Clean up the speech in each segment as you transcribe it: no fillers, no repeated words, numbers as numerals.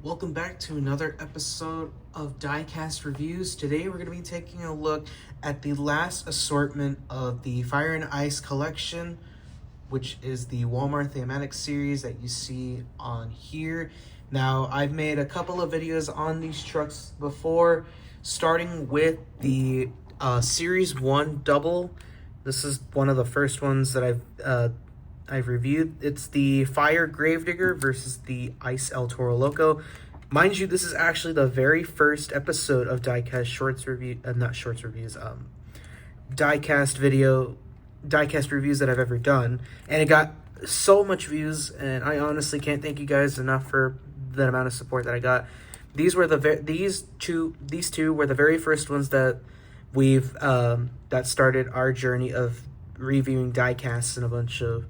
Welcome back to another episode of Diecast Reviews. Today we're going to be taking a look at the last assortment of the Fire and Ice collection, which is the Walmart thematic series that you see on here. Now, I've made a couple of videos on these trucks before, starting with the Series 1 double. This is one of the first ones that I've reviewed. It's the Fire Gravedigger versus the Ice El Toro Loco. Mind you, this is actually the very first episode of Diecast Diecast reviews that I've ever done, and it got so much views, and I honestly can't thank you guys enough for the amount of support that I got. These two were the very first ones that we've that started our journey of reviewing diecasts and a bunch of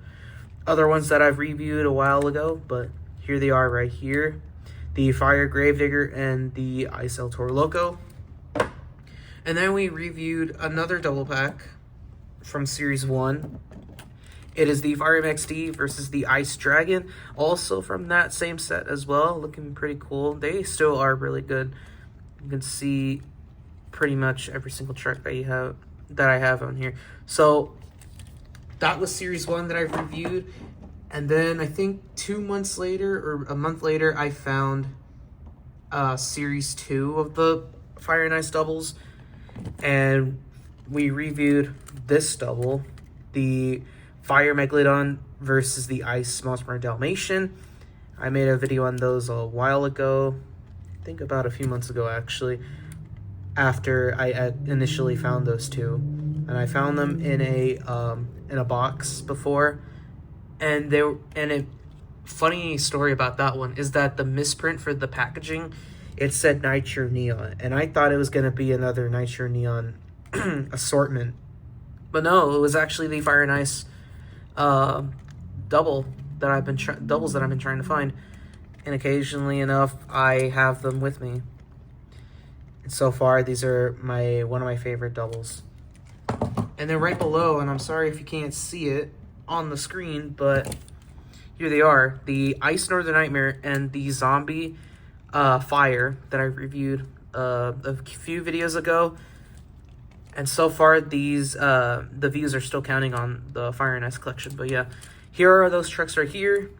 other ones that I've reviewed a while ago, but here they are right here. The Fire Gravedigger and the Ice El Toro Loco. And then we reviewed another double pack from Series 1. It is the Fire MXD versus the Ice Dragon, also from that same set as well, looking pretty cool. They still are really good. You can see pretty much every single truck that I have on here. So that was Series 1 that I've reviewed. And then I think 2 months later, or a month later, I found Series 2 of the Fire and Ice doubles. And we reviewed this double, the Fire Megalodon versus the Ice Mossberg Dalmatian. I made a video on those a while ago, I think about a few months ago actually, after I initially found those two. And I found them in a box before. And a funny story about that one is that the misprint for the packaging, it said Nitro Neon, and I thought it was going to be another Nitro Neon assortment, but no, it was actually the Fire and Ice doubles that I've been trying to find, and occasionally enough, I have them with me. And so far, these are one of my favorite doubles. And then right below, and I'm sorry if you can't see it on the screen, but here they are, the Ice Northern Nightmare and the Zombie Fire that I reviewed a few videos ago. And so far these the views are still counting on the Fire and Ice collection. But yeah, here are those trucks right here.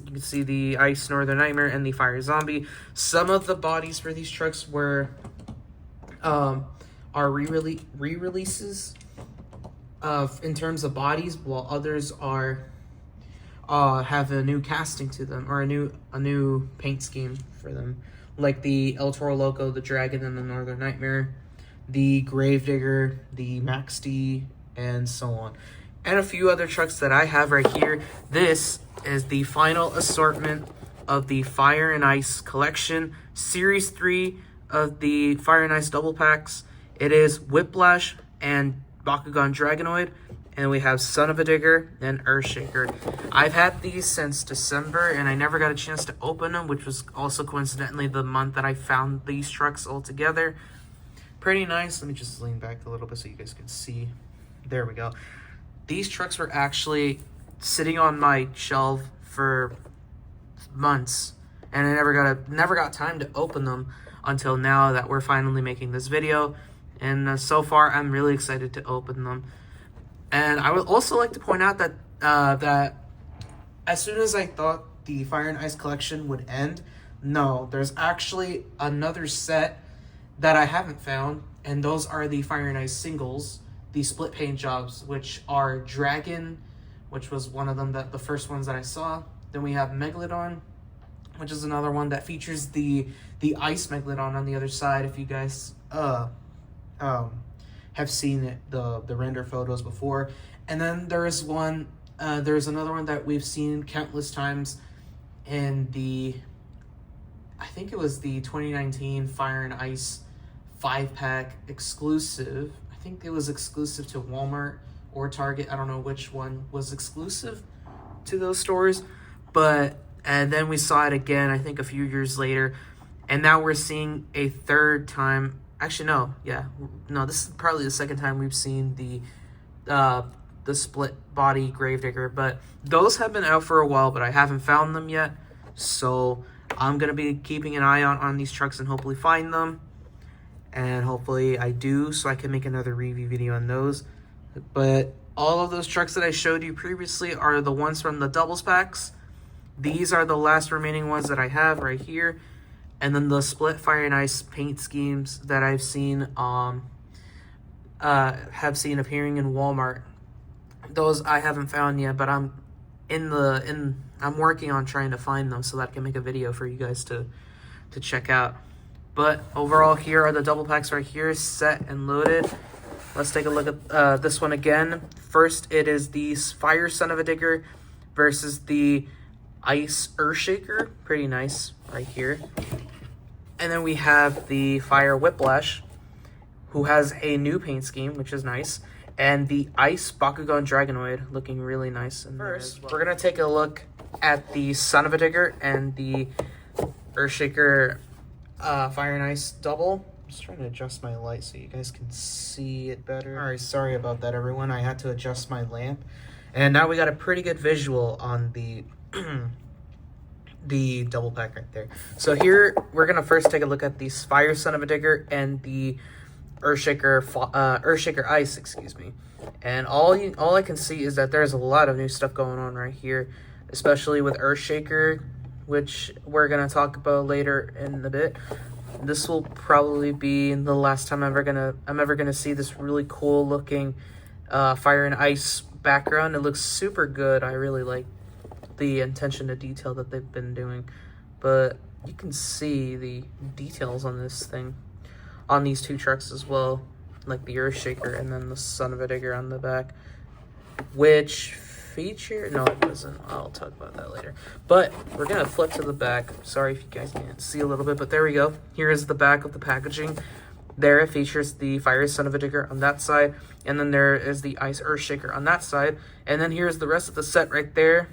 You can see the Ice Northern Nightmare and the Fire Zombie. Some of the bodies for these trucks are re-releases in terms of bodies, while others have a new casting to them, or a new paint scheme for them, like the El Toro Loco, the Dragon, and the Northern Nightmare, the Gravedigger, the Max D, and so on, and a few other trucks that I have right here. This is the final assortment of the Fire and Ice collection, Series 3 of the Fire and Ice double packs. It is Whiplash and Bakugan Dragonoid, and we have Son of a Digger and Earthshaker. I've had these since December, and I never got a chance to open them, which was also coincidentally the month that I found these trucks all together. Pretty nice. Let me just lean back a little bit so you guys can see. There we go. These trucks were actually sitting on my shelf for months, and I never got time to open them until now that we're finally making this video. And so far, I'm really excited to open them. And I would also like to point out that that as soon as I thought the Fire and Ice collection would end, no, there's actually another set that I haven't found, and those are the Fire and Ice singles, the split paint jobs, which are Dragon, which was one of them, the first ones that I saw. Then we have Megalodon, which is another one that features the Ice Megalodon on the other side. If you guys have seen it, the render photos before. And then there's another one that we've seen countless times in I think it was the 2019 Fire and Ice 5-pack exclusive. I think it was exclusive to Walmart or Target. I don't know which one was exclusive to those stores, and then we saw it again, I think a few years later, and now we're seeing a third time. Actually, no, this is probably the second time we've seen the split body Gravedigger, but those have been out for a while, but I haven't found them yet. So I'm going to be keeping an eye on these trucks and hopefully find them. And hopefully I do, so I can make another review video on those. But all of those trucks that I showed you previously are the ones from the doubles packs. These are the last remaining ones that I have right here. And then the split fire and ice paint schemes that I've seen appearing in Walmart. Those I haven't found yet, but I'm working on trying to find them so that I can make a video for you guys to check out. But overall, here are the double packs right here, set and loaded. Let's take a look at this one again. First, it is the Fire Son of a Digger versus the Ice Earthshaker. Pretty nice right here. And then we have the Fire Whiplash, who has a new paint scheme, which is nice. And the Ice Bakugan Dragonoid, looking really nice. And first, we're going to take a look at the Son of a Digger and the Earthshaker Fire and Ice double. I'm just trying to adjust my light so you guys can see it better. All right, sorry about that, everyone. I had to adjust my lamp. And now we got a pretty good visual on the the double pack right there. So here, we're going to first take a look at the Fire Son of a Digger and the Earthshaker Ice, excuse me. And all I can see is that there's a lot of new stuff going on right here, especially with Earthshaker, which we're gonna talk about later in a bit. This will probably be the last time I'm ever gonna see this really cool looking fire and ice background. It looks super good. I really like the attention to detail that they've been doing, but you can see the details on this thing, on these two trucks as well, like the Earthshaker and then the Son of a Digger on the back, which feature, no it doesn't, I'll talk about that later. But we're gonna flip to the back. Sorry if you guys can't see a little bit, but there we go. Here is the back of the packaging. There it features the Fire Son of a Digger on that side, and then there is the Ice Earthshaker on that side, and then here's the rest of the set right there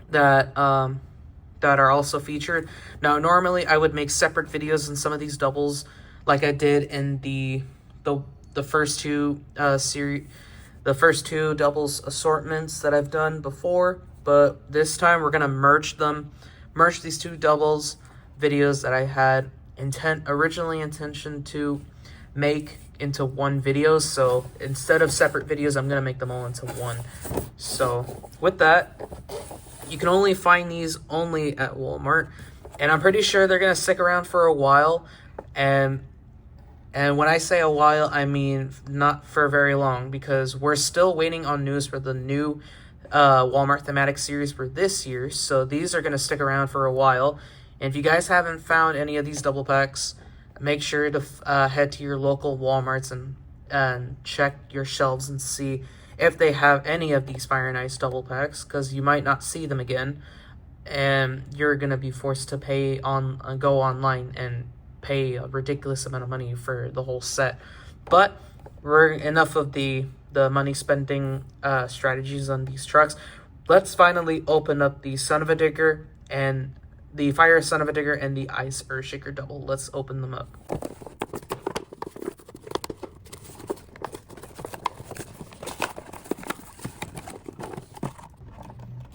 that that are also featured. Now normally I would make separate videos on some of these doubles, like I did in the first two the first two doubles assortments that I've done before, but this time we're gonna merge these two doubles videos that I had originally intention to make into one video. So instead of separate videos, I'm gonna make them all into one. So with that, you can only find these only at Walmart, and I'm pretty sure they're gonna stick around for a while. And when I say a while, I mean not for very long, because we're still waiting on news for the new Walmart thematic series for this year. So these are going to stick around for a while. And if you guys haven't found any of these double packs, make sure to head to your local Walmarts and check your shelves and see if they have any of these Fire and Ice double packs, because you might not see them again. And you're going to be forced to go online and pay a ridiculous amount of money for the whole set. But we're enough of the money spending strategies on these trucks. Let's finally open up the Son of a Digger and the Fire Son of a Digger and the Ice Earthshaker double. Let's open them up.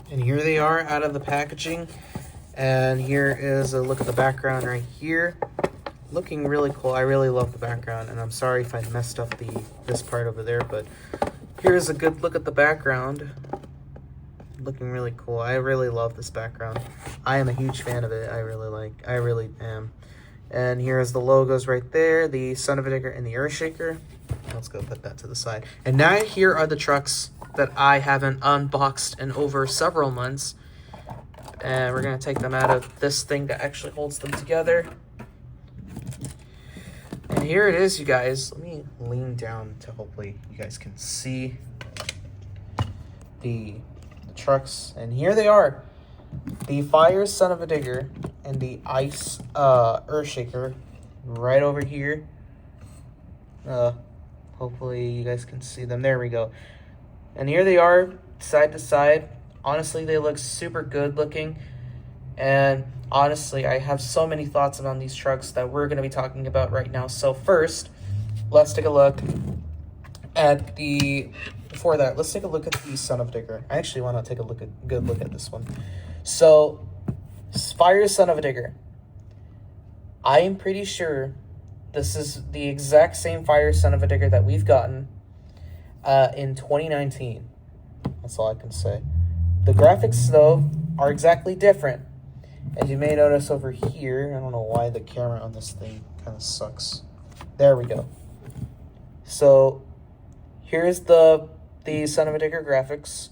And here they are out of the packaging. And here is a look at the background right here. Looking really cool. I really love the background, and I'm sorry if I messed up this part over there, but here's a good look at the background. Looking really cool. I really love this background. I am a huge fan of it. I really am. And here's the logos right there, the Son of a Digger and the Earthshaker. Let's go put that to the side. And now here are the trucks that I haven't unboxed in over several months. And we're gonna take them out of this thing that actually holds them together. And here it is, you guys. Let me lean down to hopefully you guys can see the trucks. And here they are. The Fire Son of a Digger and the Ice Earthshaker right over here. Hopefully you guys can see them. There we go. And here they are, side to side. Honestly, they look super good looking. And honestly, I have so many thoughts about these trucks that we're going to be talking about right now. So first, let's take a look at before that, let's take a look at the Son of a Digger. I actually want to take a good look at this one. So Fire Son of a Digger. I am pretty sure this is the exact same Fire Son of a Digger that we've gotten in 2019. That's all I can say. The graphics, though, are exactly different. As you may notice over here, I don't know why the camera on this thing kind of sucks. There we go. So here's the Son of a Digger graphics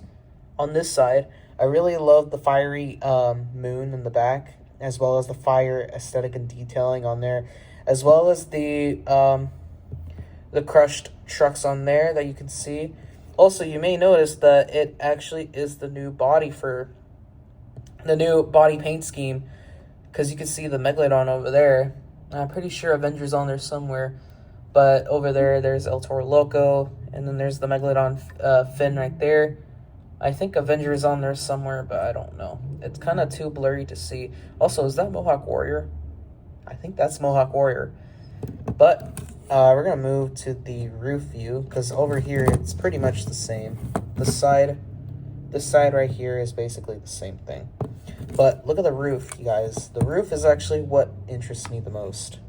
on this side. I really love the fiery moon in the back, as well as the fire aesthetic and detailing on there, as well as the crushed trucks on there that you can see. Also, you may notice that it actually is the new body paint scheme, because you can see the Megalodon over there. I'm pretty sure Avengers on there somewhere, but over there's El Toro Loco, and then there's the Megalodon fin right there. I think Avengers on there somewhere, but I don't know. It's kind of too blurry to see. Also, is that Mohawk Warrior? I think that's Mohawk Warrior. But we're going to move to the roof view, because over here it's pretty much the same. This side right here is basically the same thing. But look at the roof, you guys. The roof is actually what interests me the most.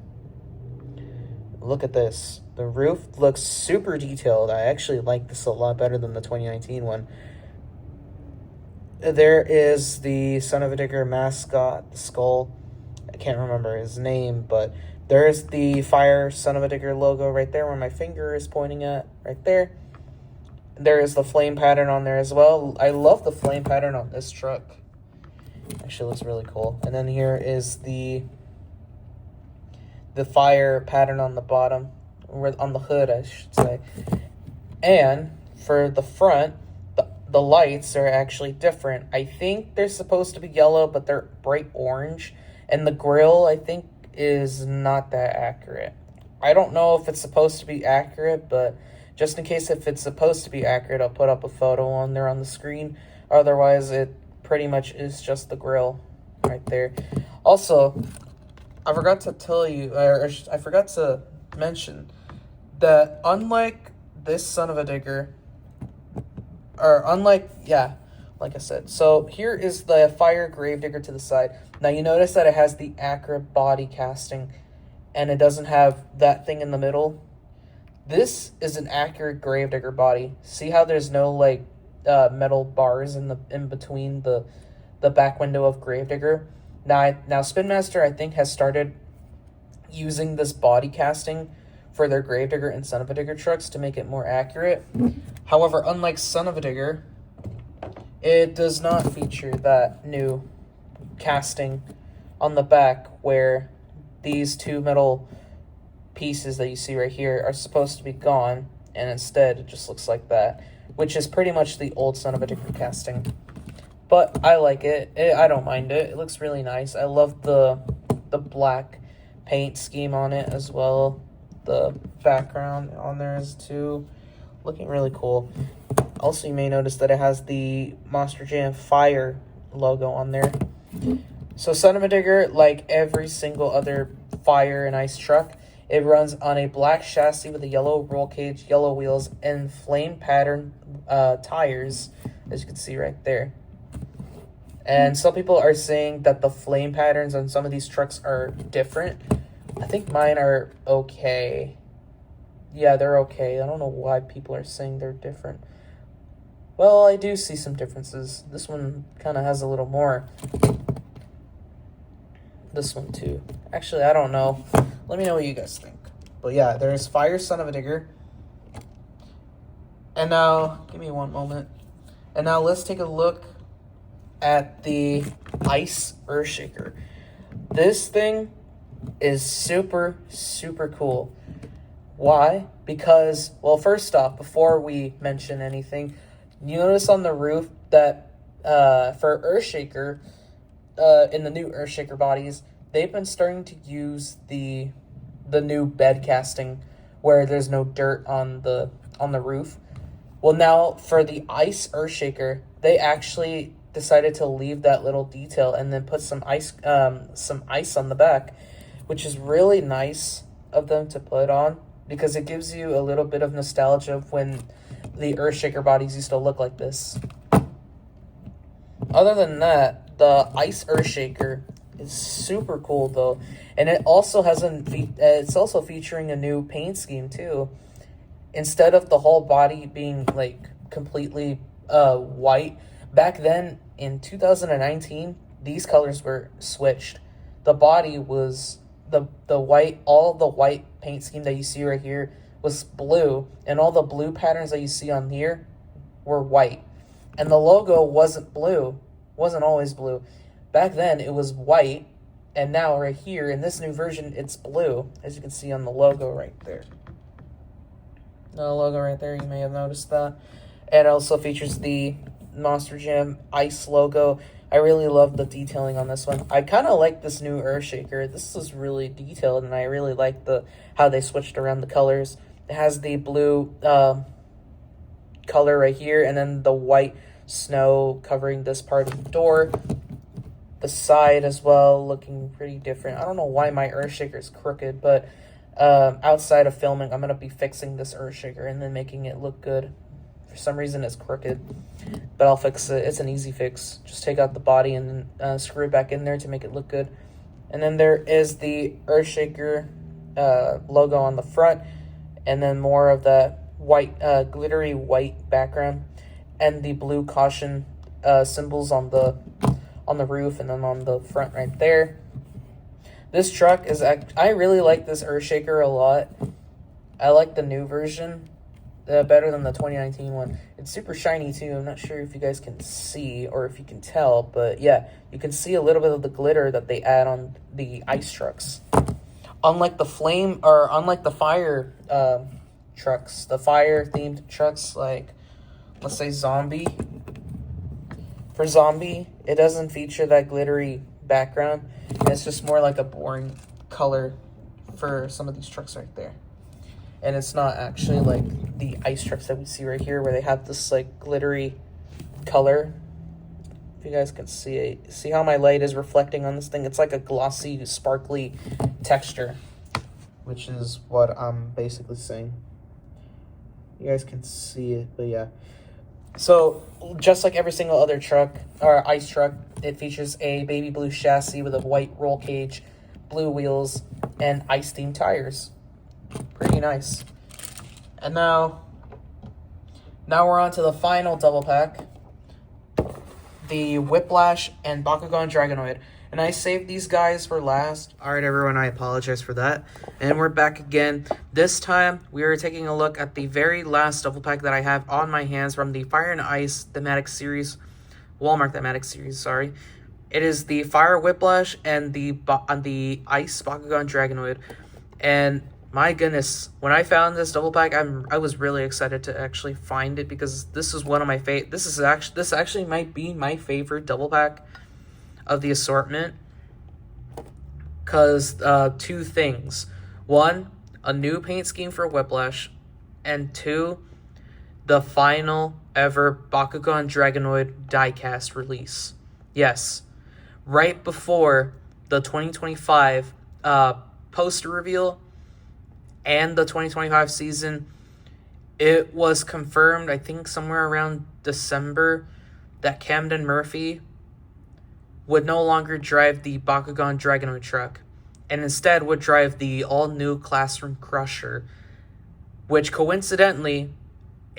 Look at this. The roof looks super detailed. I actually like this a lot better than the 2019 one. There is the Son of a Digger mascot, the skull. I can't remember his name, but there's the Fire Son of a Digger logo right there where my finger is pointing at, right there. There is the flame pattern on there as well. I love the flame pattern on this truck. Actually looks really cool. And then here is the fire pattern on the bottom, or on the hood, I should say. And for the front, the lights are actually different. I think they're supposed to be yellow, but they're bright orange. And the grill, I think, is not that accurate. I don't know if it's supposed to be accurate, but just in case if it's supposed to be accurate, I'll put up a photo on there on the screen. Otherwise, it pretty much is just the grill right there. Also, I forgot to tell you, or I forgot to mention that unlike this Son of a Digger, like I said. So here is the Fire Gravedigger to the side. Now you notice that it has the accurate body casting, and it doesn't have that thing in the middle. This is an accurate Gravedigger body. See how there's no like metal bars in between the back window of Gravedigger. Now Spin Master, I think, has started using this body casting for their Gravedigger and Son of a Digger trucks to make it more accurate. However, unlike Son of a Digger, it does not feature that new casting on the back where these two metal pieces that you see right here are supposed to be gone, and instead it just looks like that, which is pretty much the old Son of a Digger casting. But I like it. I don't mind it. It looks really nice. I love the black paint scheme on it as well. The background on there is too looking really cool. Also, you may notice that it has the Monster Jam Fire logo on there. So Son of a Digger, like every single other fire and ice truck, it runs on a black chassis with a yellow roll cage, yellow wheels, and flame pattern tires, as you can see right there. And some people are saying that the flame patterns on some of these trucks are different. I think mine are okay. Yeah, they're okay. I don't know why people are saying they're different. Well, I do see some differences. This one kind of has a little more. This one too. Actually, I don't know. Let me know what you guys think. But yeah, there's Fire Son of a Digger. And now, give me one moment. And now let's take a look at the Ice Earthshaker. This thing is super, super cool. Why? Because, well, first off, before we mention anything, you notice on the roof that for Earthshaker, in the new Earthshaker bodies, they've been starting to use the new bed casting where there's no dirt on the roof. Well, now for the Ice Earthshaker, they actually decided to leave that little detail and then put some ice on the back, which is really nice of them to put on because it gives you a little bit of nostalgia of when the Earthshaker bodies used to look like this. Other than that, the Ice Earthshaker is super cool though, and it also has it's also featuring a new paint scheme too. Instead of the whole body being like completely white, back then in 2019, these colors were switched. The body was the white, all the white paint scheme that you see right here was blue, and all the blue patterns that you see on here were white. And the logo wasn't blue, wasn't always blue. Back then it was white, and now right here in this new version it's blue, as you can see on the logo right there. The logo right there, you may have noticed that. It also features the Monster Jam Ice logo. I really love the detailing on this one. I kind of like this new Earthshaker. This is really detailed, and I really like how they switched around the colors. It has the blue color right here, and then the white snow covering this part of the door. The side as well, looking pretty different. I don't know why my Earthshaker is crooked, but outside of filming, I'm going to be fixing this Earthshaker and then making it look good. For some reason, it's crooked, but I'll fix it. It's an easy fix. Just take out the body and then screw it back in there to make it look good. And then there is the Earthshaker logo on the front, and then more of the white, glittery white background, and the blue caution symbols on the roof, and then on the front right there. This truck is, I really like this Earthshaker a lot. I like the new version better than the 2019 one. It's super shiny too. I'm not sure if you guys can see or if you can tell, but yeah, you can see a little bit of the glitter that they add on the ice trucks. Unlike the fire trucks, the fire themed trucks, like let's say Zombie. For Zombie, it doesn't feature that glittery background. It's just more like a boring color for some of these trucks right there. And it's not actually like the ice trucks that we see right here, where they have this like glittery color. If you guys can see it, see how my light is reflecting on this thing? It's like a glossy, sparkly texture, which is what I'm basically saying. You guys can see it, but yeah. So, just like every single other truck, or ice truck, it features a baby blue chassis with a white roll cage, blue wheels, and ice-themed tires. Pretty nice. And now we're on to the final double pack. The Whiplash and Bakugan Dragonoid. And I saved these guys for last. Alright everyone, I apologize for that. And we're back again. This time, we are taking a look at the very last double pack that I have on my hands from the Fire and Ice thematic series. Walmart thematic series, sorry. It is the Fire Whiplash and the Ice Bakugan Dragonoid. And my goodness, when I found this double pack, I was really excited to actually find it, because this is one of my this actually might be my favorite double pack of the assortment, because two things. One, a new paint scheme for Whiplash, and two, the final ever Bakugan Dragonoid diecast release. Yes, right before the 2025 poster reveal and the 2025 season, it was confirmed, I think somewhere around December, that Camden Murphy would no longer drive the Bakugan Dragonoid truck, and instead would drive the all-new Classroom Crusher, which coincidentally,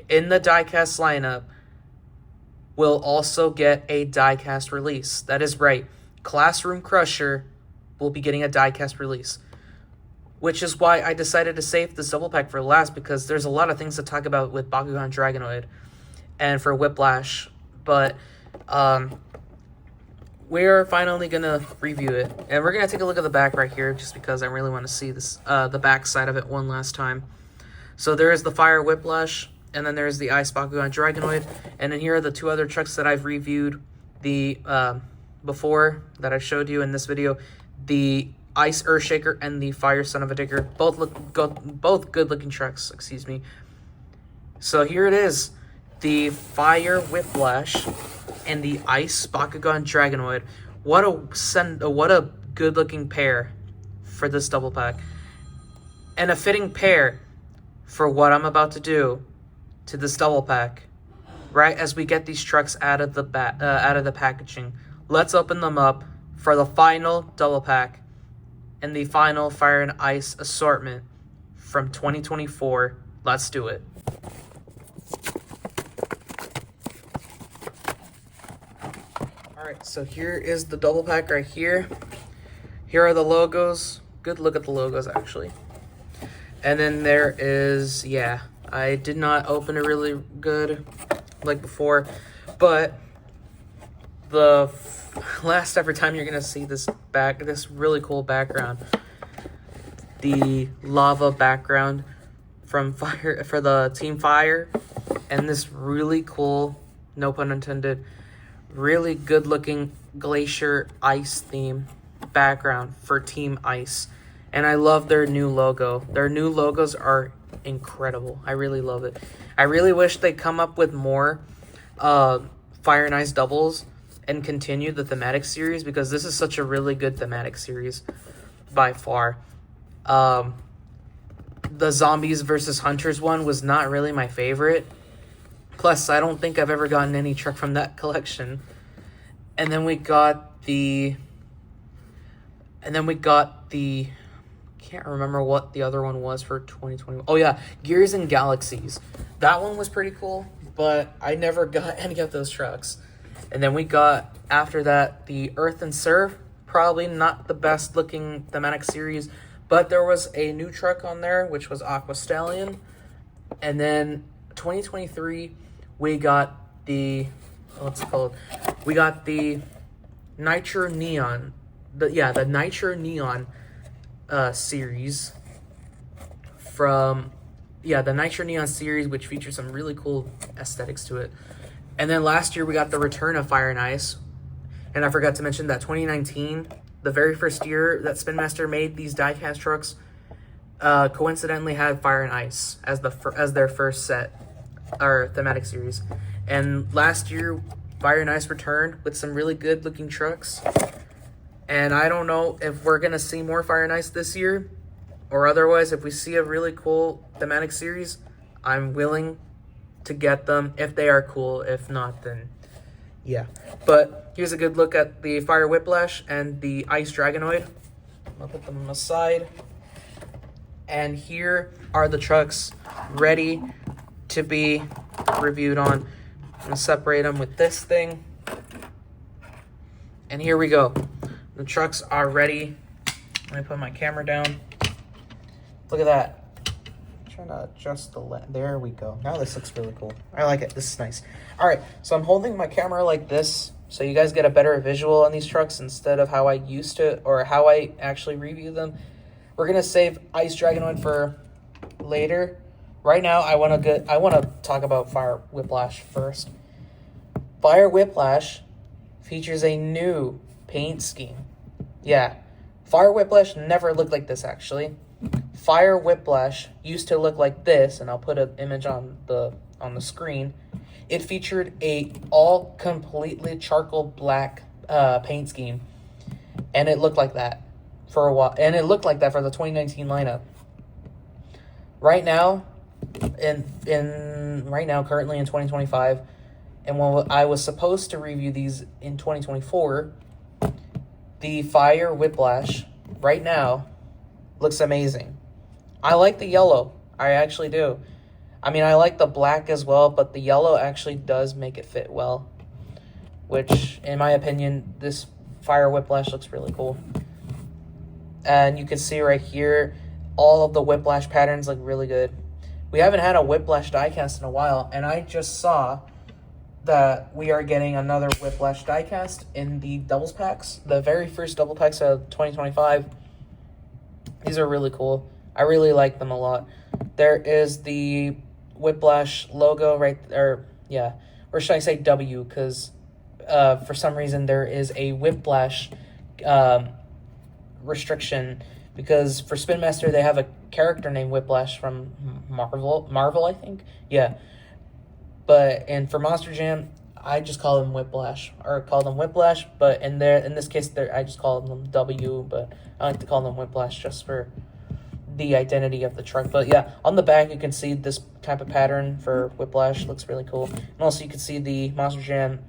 in the diecast lineup, will also get a diecast release. That is right, Classroom Crusher will be getting a diecast release, which is why I decided to save this double pack for last, because there's a lot of things to talk about with Bakugan Dragonoid and for Whiplash, but we're finally going to review it. And we're going to take a look at the back right here, just because I really want to see this the back side of it one last time. So there is the Fire Whiplash, and then there's the Ice Bakugan Dragonoid. And then here are the two other trucks that I've reviewed before, that I showed you in this video. The Ice Earthshaker and the Fire Son of a Digger. Both good-looking trucks, excuse me. So here it is. The Fire Whiplash and the Ice Bakugan Dragonoid. What a good-looking pair for this double pack. And a fitting pair for what I'm about to do to this double pack, right as we get these trucks out of the packaging. let's open them up for the final double pack and the final Fire and Ice assortment from 2024. Let's do it. Alright, so here is the double pack right here. Here are the logos. Good look at the logos, actually. And then there is, yeah, I did not open it really good like before, but the last ever time you're gonna see this really cool background, the lava background from Fire for the Team Fire, and this really cool, no pun intended, really good looking glacier ice theme background for Team Ice. And I love their new logo. Their new logos are incredible. I really love it. I really wish they'd come up with more Fire and Ice doubles and continue the thematic series, because this is such a really good thematic series by far. The Zombies versus Hunters one was not really my favorite. Plus, I don't think I've ever gotten any truck from that collection. And then we got the... can't remember what the other one was for 2020. Oh yeah, Gears and Galaxies. That one was pretty cool, but I never got any of those trucks. And then we got, after that, the Earth and Surf. Probably not the best looking thematic series, but there was a new truck on there, which was Aqua Stallion. And then 2023, we got the, what's it called? We got the Nitro Neon. The Nitro Neon series from, the Nitro Neon series, which features some really cool aesthetics to it. And then last year we got the return of Fire and Ice. And I forgot to mention that 2019, the very first year that Spin Master made these diecast trucks, coincidentally had Fire and Ice as their first set or thematic series. And last year, Fire and Ice returned with some really good looking trucks. And I don't know if we're going to see more Fire and Ice this year, or otherwise, if we see a really cool thematic series, I'm willing to get them if they are cool. If not, then yeah. But here's a good look at the Fire Whiplash and the Ice Dragonoid. I'll put them aside. And here are the trucks ready to be reviewed on. I'm going to separate them with this thing. And here we go. The trucks are ready. Let me put my camera down. Look at that. I'm trying to adjust the there we go. Now this looks really cool. I like it. This is nice. All right, so I'm holding my camera like this so you guys get a better visual on these trucks instead of how I used to, or how I actually review them. We're gonna save Ice Dragonoid for later. Right now, I want to talk about Fire Whiplash first. Fire Whiplash features a new paint scheme. Yeah, Fire Whiplash never looked like this, actually. Fire Whiplash used to look like this, and I'll put an image on the screen. It featured a all completely charcoal black paint scheme, and it looked like that for a while, and it looked like that for the 2019 lineup. Right now, currently in 2025, and when I was supposed to review these in 2024, the Fire Whiplash right now looks amazing. I like the yellow. I actually do. I mean, I like the black as well, but the yellow actually does make it fit well, which, in my opinion, this Fire Whiplash looks really cool. And you can see right here, all of the Whiplash patterns look really good. We haven't had a Whiplash diecast in a while, and I just saw that we are getting another Whiplash diecast in the doubles packs. The very first double packs of 2025. These are really cool. I really like them a lot. There is the Whiplash logo right there. Yeah. Or should I say W? Because for some reason there is a Whiplash restriction. Because for Spin Master they have a character named Whiplash from Marvel, I think. Yeah. And for Monster Jam, I just call them Whiplash, but in this case, I just call them W, but I like to call them Whiplash just for the identity of the truck. But yeah, on the back, you can see this type of pattern for Whiplash. Looks really cool. And also, you can see the Monster Jam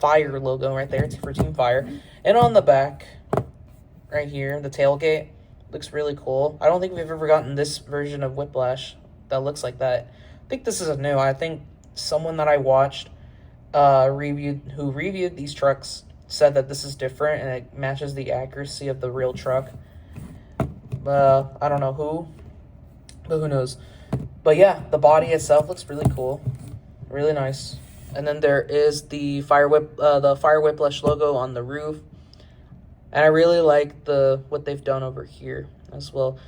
Fire logo right there. It's for Team Fire. And on the back, right here, the tailgate looks really cool. I don't think we've ever gotten this version of Whiplash that looks like that. I think this is a new. I think someone that I watched who reviewed these trucks said that this is different and it matches the accuracy of the real truck. I don't know who, but who knows. But yeah, the body itself looks really cool, really nice. And then there is the Fire Whiplash logo on the roof. And I really like what they've done over here as well.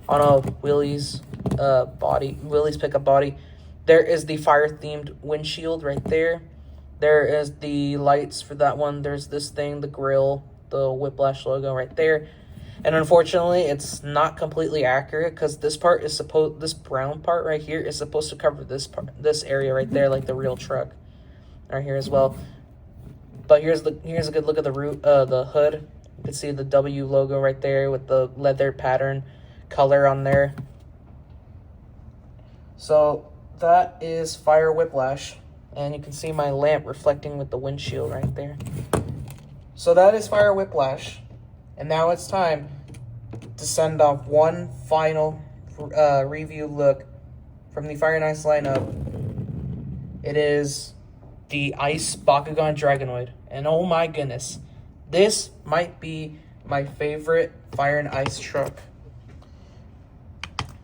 On a Willys pickup body, there is the fire-themed windshield right there. There is the lights for that one. There's this thing, the grill, the Whiplash logo right there. And unfortunately, it's not completely accurate because this brown part right here is supposed to cover this area right there, like the real truck, right here as well. But here's a good look at the hood. You can see the W logo right there with the leather pattern color on there. So that is Fire Whiplash, and you can see my lamp reflecting with the windshield right there. So that is Fire Whiplash, and now it's time to send off one final review look from the Fire Nice lineup. It is the Ice Bakugan Dragonoid, and oh my goodness, this might be my favorite Fire and Ice truck.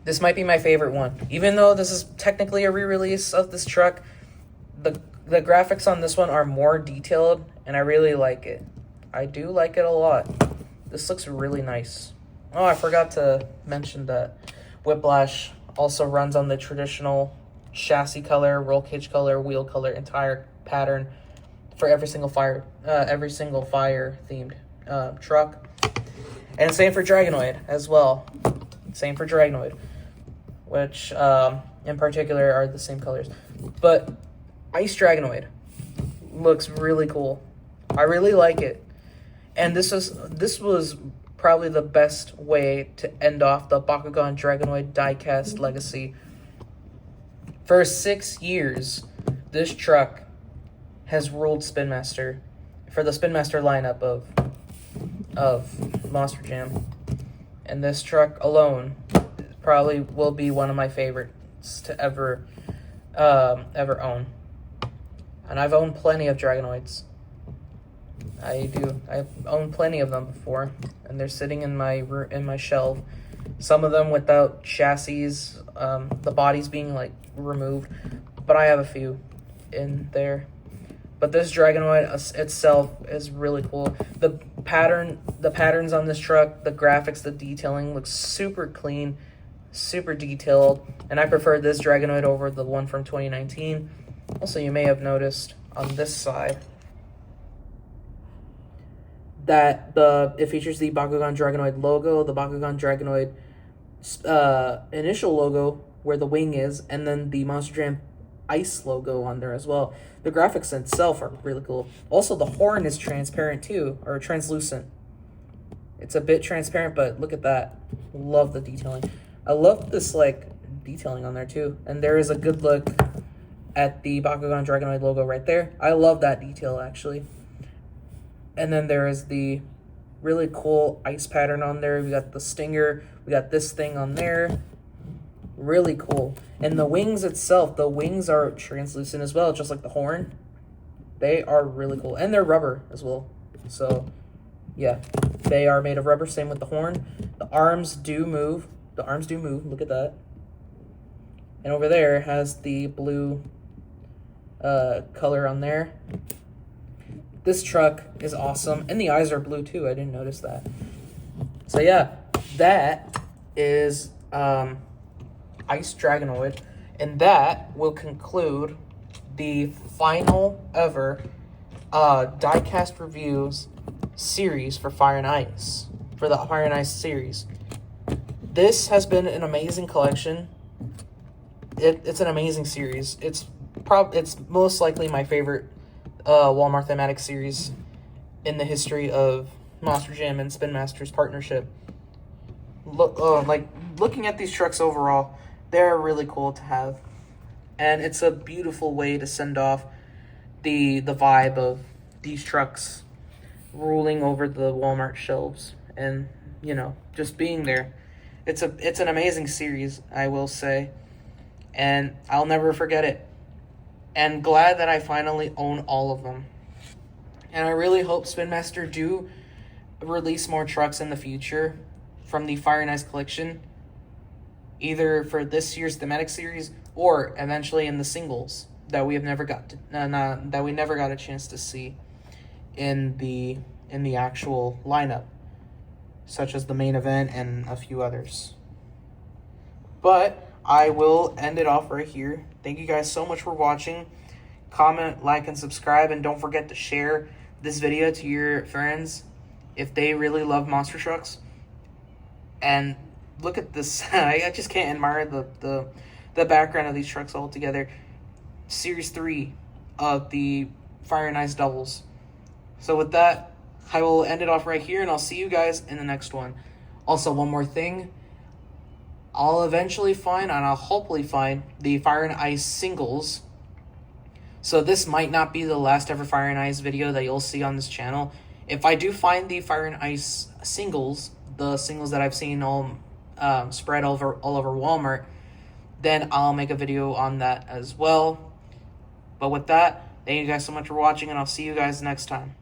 This might be my favorite one. Even though this is technically a re-release of this truck, the graphics on this one are more detailed, and I really like it. I do like it a lot. This looks really nice. Oh, I forgot to mention that Whiplash also runs on the traditional chassis color, roll cage color, wheel color, entire pattern for every single fire themed truck. And same for Dragonoid as well. Same for Dragonoid, which in particular are the same colors. But Ice Dragonoid looks really cool. I really like it. And this was probably the best way to end off the Bakugan Dragonoid Diecast legacy. For 6 years, this truck has ruled Spin Master for the Spin Master lineup of Monster Jam. And this truck alone probably will be one of my favorites to ever own. And I've owned plenty of Dragonoids. I've owned plenty of them before, and they're sitting in my shelf. Some of them without chassis, the bodies being like removed, but I have a few in there. But this Dragonoid itself is really cool. The patterns on this truck, the graphics, the detailing looks super clean, super detailed, and I prefer this Dragonoid over the one from 2019. Also, you may have noticed on this side that it features the Bakugan Dragonoid logo, the Bakugan Dragonoid initial logo where the wing is, and then the Monster Jam Ice logo on there as well. The graphics itself are really cool. Also, the horn is transparent too, or translucent. It's a bit transparent, but look at that. Love the detailing. I love this like detailing on there too. And there is a good look at the Bakugan Dragonoid logo right there. I love that detail actually. And then there is the really cool ice pattern on there. We got the stinger. We got this thing on there. Really cool. And the wings itself, the wings are translucent as well, just like the horn. They are really cool. And they're rubber as well. So, yeah. They are made of rubber. Same with the horn. The arms do move. The arms do move. Look at that. And over there has the blue color on there. This truck is awesome. And the eyes are blue too. I didn't notice that. So, yeah. That is Ice Dragonoid. And that will conclude the final ever Diecast Reviews series for Fire and Ice. For the Fire and Ice series. This has been an amazing collection. It's an amazing series. It's most likely my favorite Walmart thematic series in the history of Monster Jam and Spin Master's partnership. Looking at these trucks overall, they're really cool to have, and it's a beautiful way to send off the vibe of these trucks ruling over the Walmart shelves and, just being there. It's an amazing series, I will say, and I'll never forget it. And glad that I finally own all of them. And I really hope Spin Master do release more trucks in the future from the Fire and Ice collection, either for this year's thematic series or eventually in the singles that we have never got to, that we never got a chance to see in the actual lineup, such as the main event and a few others. But I will end it off right here. Thank you guys so much for watching. Comment, like, and subscribe, and don't forget to share this video to your friends if they really love monster trucks. And look at this. I just can't admire the background of these trucks all together. Series 3 of the Fire and Ice doubles. So with that, I will end it off right here, and I'll see you guys in the next one. Also, one more thing. I'll eventually find, and I'll hopefully find, the Fire and Ice singles. So this might not be the last ever Fire and Ice video that you'll see on this channel. If I do find the Fire and Ice singles, the singles that I've seen all spread all over Walmart, then I'll make a video on that as well. But with that, thank you guys so much for watching, and I'll see you guys next time.